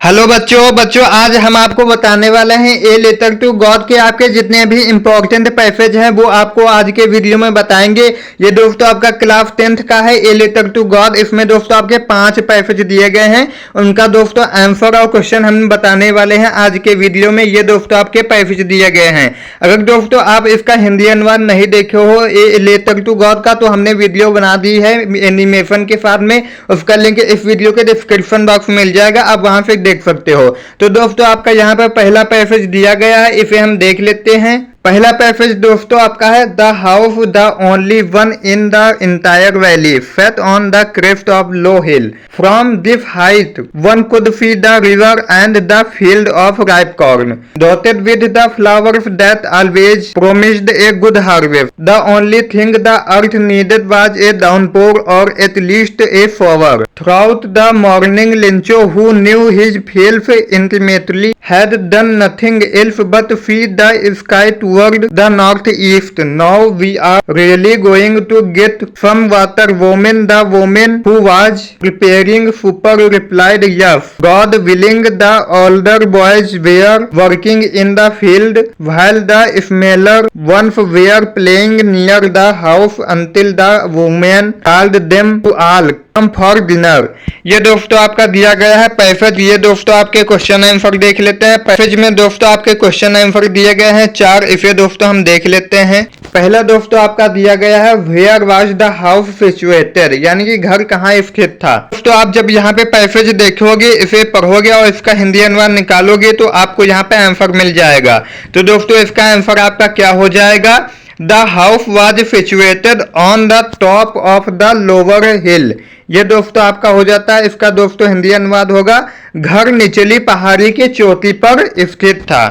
Hello बच्चों आज हम आपको बताने वाले हैं ए लेटर टू गॉड के आपके जितने भी इंपॉर्टेंट पैसेज हैं वो आपको आज के वीडियो में बताएंगे। ये दोस्तों आपका क्लास 10th का है ए लेटर टू गॉड। इसमें दोस्तों आपके 5 पैसेज दिए गए हैं, उनका दोस्तों आंसर और क्वेश्चन हम बताने वाले हैं आज के वीडियो में। ये दोस्तों आपके पैसेज दिए गए हैं। अगर दोस्तों आप इसका हिंदी अनुवाद नहीं देखे हो ए लेटर टू गॉड का, तो हमने वीडियो बना दी है एनिमेशन के साथ में, उसका लिंक इस वीडियो के डिस्क्रिप्शन बॉक्स में मिल जाएगा, आप वहां से देख सकते हो। तो दोस्तों आपका यहाँ पर पहला पैसेज दिया गया है, इसे हम देख लेते हैं। पहला पैसेज दोस्तों आपका है the house the only one in the entire valley set on the crest of low hill from this height one could see the river and the field of ripe corn dotted with the flowers that always promised a good harvest the only thing the earth needed was a downpour or at least a shower throughout the morning Lencho who knew himself intimately had done nothing else but feed the sky toward the northeast. Now we are really going to get some water. Woman, the woman who was preparing supper replied yes. God willing, the older boys were working in the field while the smaller ones were playing near the house until the woman called them to all come for dinner. ये दोस्तों आपका दिया गया है passage. ये दोस्तों आपके question answer देख लेते हैं। पैसेज में दोस्तों आपके क्वेश्चन आंसर दिए गए हैं 4, इसे दोस्तों हम देख लेते हैं। पहला दोस्तों आपका दिया गया है where was the house situated, यानी कि घर कहाँ स्थित था। दोस्तों आप जब यहाँ पे पैसेज देखोगे, इसे पढ़ोगे और इसका हिंदी अनुवाद निकालोगे तो आपको यहाँ पे आंसर मिल जाएगा। तो दोस्तों इसका आंसर आपका क्या हो जाएगा? The house was situated on the top of the lower hill. ये दोस्तों आपका हो जाता है, इसका दोस्तों हिंदी अनुवाद होगा घर निचली पहाड़ी की चोटी पर स्थित था।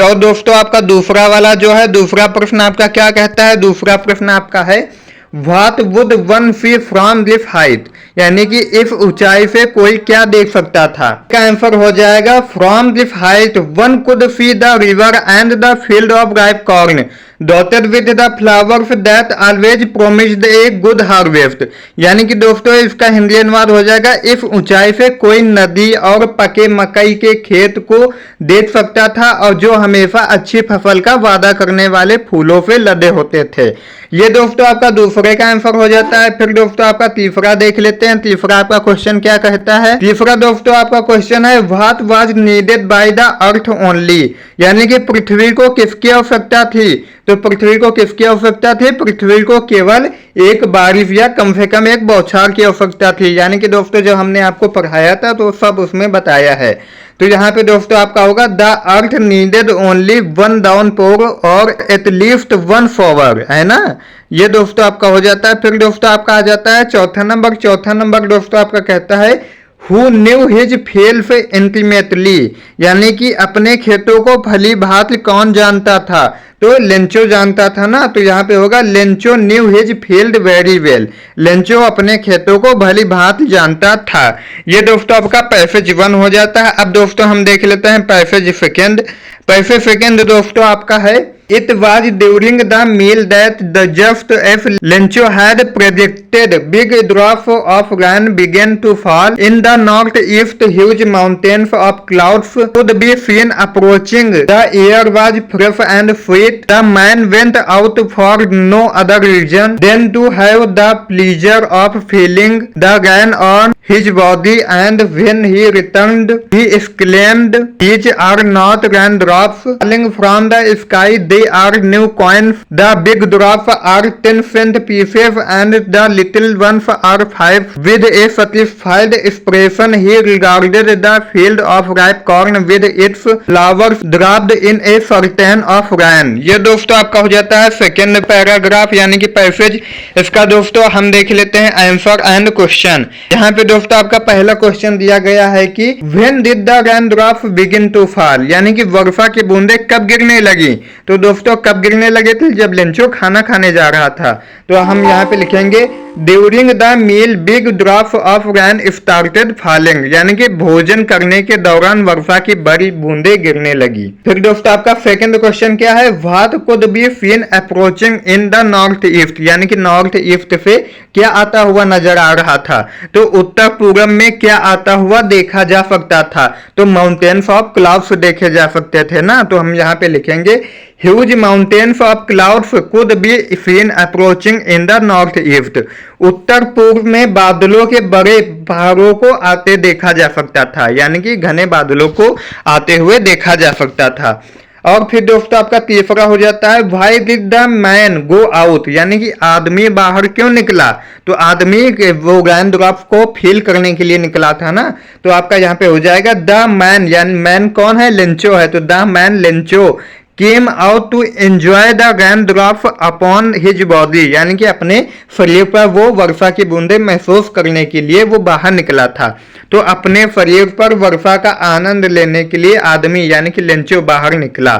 और दोस्तों आपका दूसरा वाला जो है, दूसरा प्रश्न आपका क्या कहता है? दूसरा प्रश्न आपका है what would one see from this height, यानी कि इस ऊंचाई से कोई क्या देख सकता था। इसका आंसर हो जाएगा from this height one could see the river and the field of ripe corn dotted with the flowers that always promised a good harvest. यानी कि दोस्तों इसका हिंदी अनुवाद हो जाएगा इस ऊंचाई से कोई नदी और पके मकई के खेत को देख सकता था और जो हमेशा अच्छी फसल का वादा करने वाले फूलों से लदे होते थे। ये दोस्तों आपका दूसरे का आंसर हो जाता है। फिर दोस्तों आपका तीसरा देख लेते हैं। तीसरा आपका क्वेश्चन क्या कहता है? तीसरा दोस्तों आपका क्वेश्चन है what was needed by the earth only, यानी कि पृथ्वी को किसकी आवश्यकता थी। तो पृथ्वी को किसकी आवश्यकता थी? पृथ्वी को केवल एक बारिश या कम से कम एक बौछार की आवश्यकता थी। यानी कि दोस्तों जो हमने आपको पढ़ाया था तो सब उसमें बताया है। तो यहाँ पे दोस्तों आपका होगा the earth needed only one downpour or at least one shower, है ना। ये दोस्तों आपका हो जाता है। फिर दोस्तों आपका आ जाता है चौथा नंबर। चौथा नंबर दोस्तों आपका कहता है who knew his field intimately, यानी कि अपने खेतों को भली भांति कौन जानता था। तो लेंचो जानता था ना, तो यहाँ पे होगा Lencho new his field very well. Lencho अपने खेतों को भली भांति जानता था। ये दोस्तों आपका पैसेज 1 हो जाता है। अब दोस्तों हम देख लेते हैं पैसेज सेकेंड। पैसेज सेकेंड दोस्तों आपका है It was during the meal that the just as Lencho had predicted, big drops of rain began to fall. In the northeast, huge mountains of clouds could be seen approaching. The air was fresh and sweet. The man went out for no other reason than to have the pleasure of feeling the rain on his body, and when he returned, he exclaimed, "These are not raindrops falling from the sky. They are new coins. The big drops are 10-cent pieces and the little ones are 5. With a satisfied expression, he regarded the field of ripe corn with its flowers dropped in a certain of rain. ये दोस्तों आपका हो जाता है second paragraph, यानी कि passage. इसका दोस्तों हम देख लेते हैं आंसर एंड क्वेश्चन। यहाँ पे दोस्तों आपका पहला क्वेश्चन दिया गया है कि when did the raindrops begin to fall, यानी कि वर्षा की बूंदें कब गिरने लगी। तो दोस्तों कब गिरने लगे थे? जब लेंचो खाना खाने जा रहा था। तो हम यहाँ पे लिखेंगे during the meal big drop of rain started falling, यानी कि भोजन करने के दौरान वर्षा की बड़ी बूंदे गिरने लगी। फिर दोस्तों आपका सेकंड क्वेश्चन क्या है? What could be seen approaching in the north east, यानी कि नॉर्थ ईस्ट से क्या आता हुआ नजर आ रहा था? तो उत्तर पूर्व में क्या आता हुआ देखा जा सकता था? तो माउंटेन्स ऑफ क्लाउड्स देखे जा सकते थे ना। तो हम यहाँ पे लिखेंगे huge mountains of clouds could be seen approaching in the north east. उत्तर पूर्व में बादलों के बड़े पहाड़ों को आते देखा जा सकता था, यानी कि घने बादलों को आते हुए देखा जा सकता था। और फिर दोस्तों आपका तीसरा हो जाता है why did the man go out, यानी कि आदमी बाहर क्यों निकला? तो आदमी वो रेन ड्रॉप्स को फील करने के लिए निकला था ना। तो आपका यहाँ पे हो जाएगा द मैन, यानी मैन कौन है? लेंचो है। तो the man Lencho came out to enjoy the rain drop upon his body, यानी कि अपने शरीर पर वो वर्षा की बूंदे महसूस करने के लिए वो बाहर निकला था। तो अपने शरीर पर वर्षा का आनंद लेने के लिए आदमी यानी कि लेंचो बाहर निकला।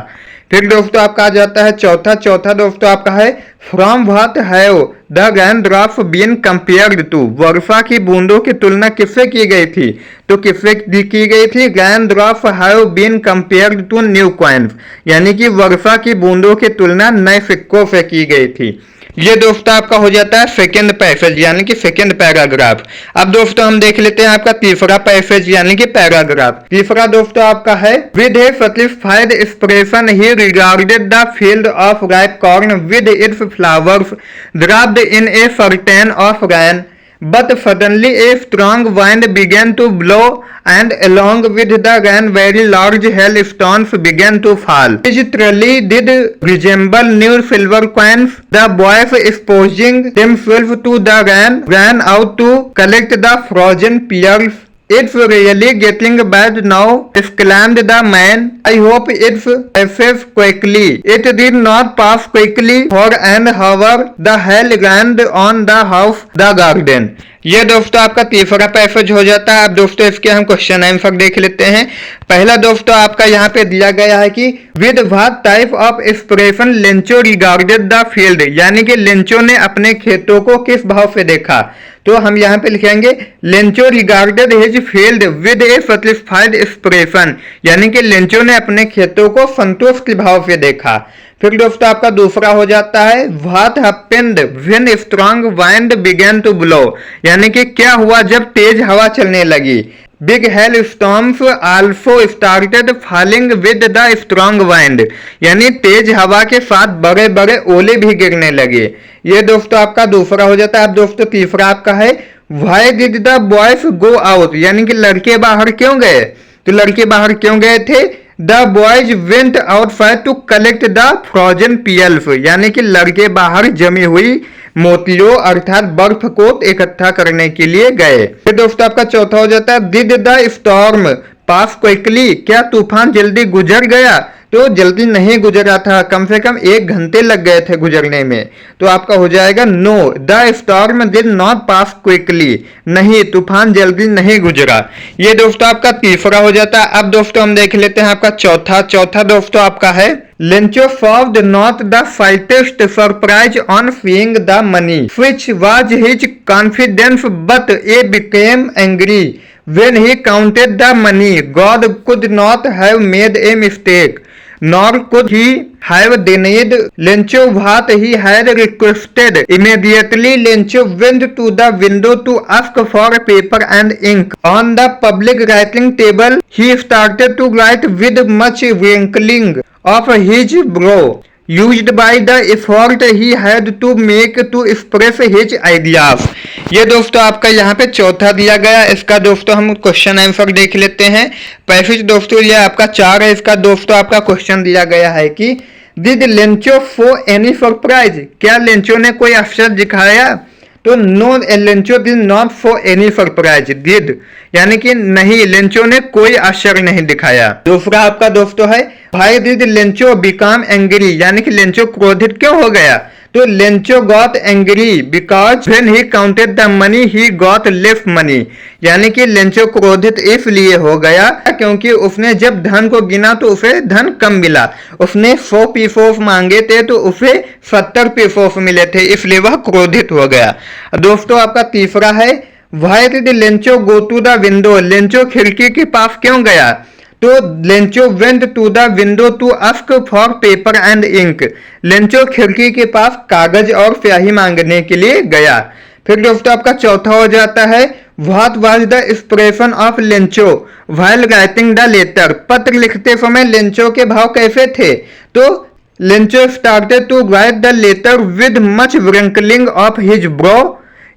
फिर दोस्तों आपका आ जाता है चौथा दोस्तों आपका है from what have the rain drops been compared to, वर्षा की बूंदों की तुलना किससे की गई थी? तो किससे की गई थी? Rain drops have been compared to new coins, यानी कि वर्षा की बूंदों की तुलना नए सिक्कों से की गई थी। ये दोस्तों आपका हो जाता है सेकेंड पैसेज यानी कि सेकेंड पैराग्राफ। अब दोस्तों हम देख लेते हैं आपका तीसरा पैसेज यानी कि पैराग्राफ। तीसरा दोस्तों आपका है with a satisfied expression he regarded the field of ripe corn with its flowers dropped in a certain of rain but suddenly a strong wind began to blow and along with the rain very large hailstones began to fall. These truly did resemble new silver coins. The boys exposing themselves to the rain ran out to collect the frozen pearls. It's really getting bad now, exclaimed the man. I hope it passes quickly. It did not pass quickly, for an hour the hail rained on the house, the garden. ये दोस्तों आपका तीसरा passage हो जाता है। अब दोस्तों इसके हम क्वेश्चन आंसर देख लेते हैं। पहला दोस्तों आपका यहाँ पे दिया गया है कि with what type of expression Lencho regarded the field, यानी कि लेंचो ने अपने खेतों को किस भाव से देखा? तो हम यहाँ पे लिखेंगे Lencho regarded his field with a satisfied expression, यानी कि लेंचो ने अपने खेतों को संतुष्ट भाव से देखा। फिर दोस्तों आपका दूसरा हो जाता है what happened when strong wind began to blow, यानी कि क्या हुआ जब तेज हवा चलने लगी? Big hail storms also started falling with the strong wind, यानी तेज हवा के साथ बड़े बड़े ओले भी गिरने लगे। ये दोस्तों आपका दूसरा हो जाता है। अब दोस्तों तीसरा आपका है why did the boys go out, यानी कि लड़के बाहर क्यों गए? तो लड़के बाहर क्यों गए थे? The boys went outside to collect the frozen pearls, यानी कि लड़के बाहर जमी हुई मोतियों अर्थात बर्फ को इकट्ठा करने के लिए गए। फिर दोस्तों आपका चौथा हो जाता है did the storm pass quickly, क्या तूफान जल्दी गुजर गया? तो जल्दी नहीं गुजरा था, कम से कम 1 घंटे लग गए थे गुजरने में। तो आपका हो जाएगा know the storm did not pass quickly, नहीं तूफान जल्दी नहीं गुजरा। ये दोस्तों आपका तीसरा हो जाता है। अब दोस्तों हम देख लेते हैं आपका चौथा दोस्तों आपका है Lencho solved not the slightest surprise on seeing the money which was his confidence but A became angry when he counted the money. God could not have made a mistake, nor could he have denied Lencho what he had requested. Immediately Lencho went to the window to ask for paper and ink. On the public writing table he started to write with much wrinkling of his brow, used by the effort he had to make to express his ideas. ये दोस्तों आपका यहाँ पे चौथा दिया गया। इसका दोस्तों हम क्वेश्चन आंसर देख लेते हैं। पैसेज दोस्तों ये आपका 4 है। इसका दोस्तों आपका क्वेश्चन दिया गया है कि did Lencho show any surprise, क्या लेंचो ने कोई आश्चर्य दिखाया? तो no Lencho did not show any surprise, did यानी कि नहीं, लेंचो ने कोई आश्चर्य नहीं दिखाया। दूसरा आपका दोस्तों है why did Lencho become angry, यानी कि लेंचो क्रोधित क्यों हो गया? तो Lencho got angry because when he counted the money he got less money, यानी कि लेंचो क्रोधित इसलिए हो गया क्योंकि उसने जब धन को गिना तो उसे धन कम मिला। उसने 100 पीसोस मांगे थे तो उसे 70 पीसोस मिले थे, इसलिए वह क्रोधित हो गया। दोस्तों आपका तीसरा है why did Lencho go to the window, Lencho खिड़की के पास क्यों गया? तो Lencho went to the window to ask for paper and ink, Lencho खिड़की के पास कागज और स्याही मांगने के लिए गया। फिर दोस्तों आपका चौथा हो जाता है what was the expression of Lencho while writing the letter, पत्र लिखते समय लेंचो के भाव कैसे थे? तो Lencho started to write the letter with much wrinkling of his brow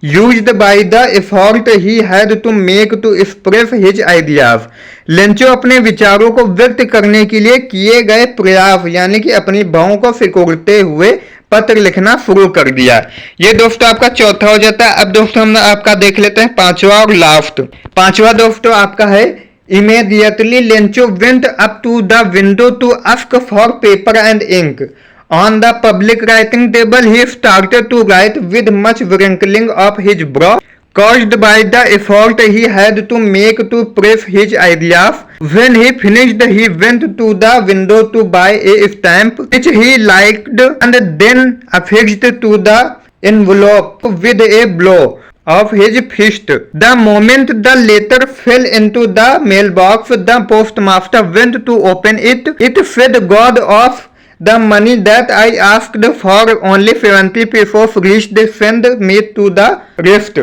used by the effort he had to make to express his ideas, Lencho अपने विचारों को व्यक्त करने के लिए किए गए प्रयास यानी कि अपनी भावों को सिकोड़ते हुए पत्र लिखना शुरू कर दिया। ये दोस्तों आपका चौथा हो जाता है। अब दोस्तों हम आपका देख लेते हैं पांचवा और लास्ट। पांचवा दोस्तों आपका है immediately Lencho went up to the window to ask for paper and ink, on the public writing table he started to write with much wrinkling of his brow caused by the effort he had to make to press his ideas. When he finished he went to the window to buy a stamp which he liked and then affixed to the envelope with a blow of his fist. The moment the letter fell into the mailbox the postmaster went to open it. It said, God of the money that I asked for only 70 pesos reached send me to the rest.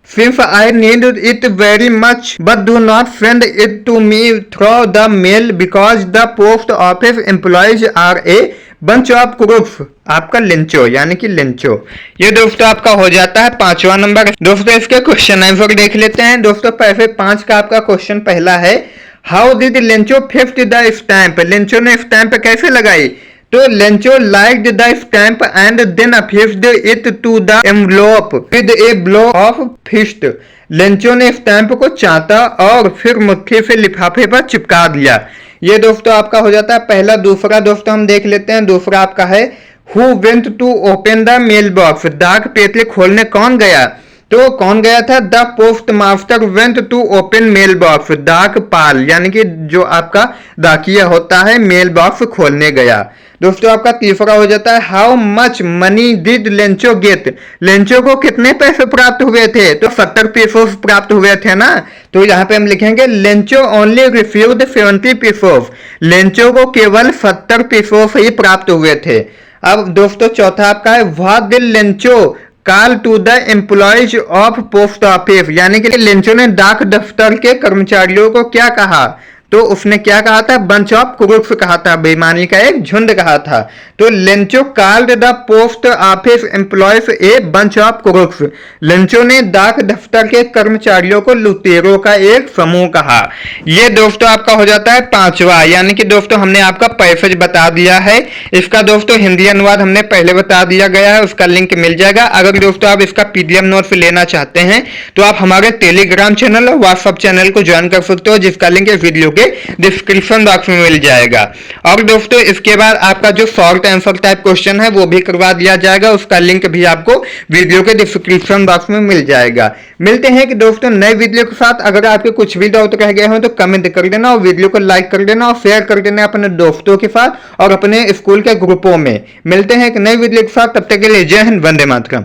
Since I need it very much, but do not send it to me through the mail because the post office employees are a bunch of crooks. आपका Lencho यानी कि Lencho. ये दोस्तों आपका हो जाता है पांचवा नंबर। दोस्तों इसके क्वेश्चन आंसर देख लेते हैं। दोस्तों पैसे 5 का आपका क्वेश्चन पहला है how did Lencho fifth the stamp, Lencho ने स्टैंप कैसे लगाई? तो Lencho liked the stamp and then affixed it to the envelope with a blow of fist, Lencho ने स्टैंप को चाटा और फिर मुट्ठी से लिफाफे पर चिपका दिया। ये दोस्तों आपका हो जाता है पहला। दूसरा दोस्तों हम देख लेते हैं। दूसरा आपका है who went to open the mailbox, डाक पेटी खोलने कौन गया? तो कौन गया था? The postmaster went to open mailbox, डाक पाल यानी कि जो आपका डाकिया होता है मेल बॉक्स खोलने गया। दोस्तों आपका तीसरा हो जाता है how much money did Lencho get, Lencho को कितने पैसे प्राप्त हुए थे? तो 70 पेसोस प्राप्त हुए थे ना। तो यहाँ पे हम लिखेंगे Lencho only received 70 pesos, Lencho को केवल 70 पेसोस ही प्राप्त हुए थे। अब दोस्तों चौथा आपका है what did Lencho call to the employees of post office, यानी कि लेंचो ने डाक दफ्तर के कर्मचारियों को क्या कहा? तो उसने क्या कहा था? बंच ऑफ क्रूक्स कहा था, बेईमानी का एक झुंड कहा था। तो Lencho called the post office employees a bunch of crooks, Lencho ने डाक दफ्तर के कर्मचारियों को लुटेरों का एक समूह कहा। ये दोस्तों आपका हो जाता है पांचवा, यानी कि दोस्तों हमने आपका पैसेज बता दिया है। इसका दोस्तों हिंदी अनुवाद हमने पहले बता दिया गया है, उसका लिंक मिल जाएगा। अगर दोस्तों आप इसका पीडीएफ नोट्स लेना चाहते हैं तो आप हमारे टेलीग्राम चैनल और व्हाट्सएप चैनल को ज्वाइन कर सकते हो, जिसका लिंक इस वीडियो के डिस्क्रिप्शन बॉक्स में मिल जाएगा। और दोस्तों इसके बाद आपका जो शॉर्ट आंसर टाइप क्वेश्चन है वो भी करवा दिया जाएगा, उसका लिंक भी आपको वीडियो के डिस्क्रिप्शन बॉक्स में मिल जाएगा। मिलते हैं कि दोस्तों नए वीडियो के साथ। अगर आपके कुछ भी डाउट रह गए हो तो कमेंट कर देना और वीडियो को लाइक कर देना और शेयर कर देना अपने दोस्तों के साथ और अपने स्कूल के ग्रुपों में। मिलते हैं एक नई वीडियो के साथ, तब तक के लिए जय हिंद, वंदे मातरम।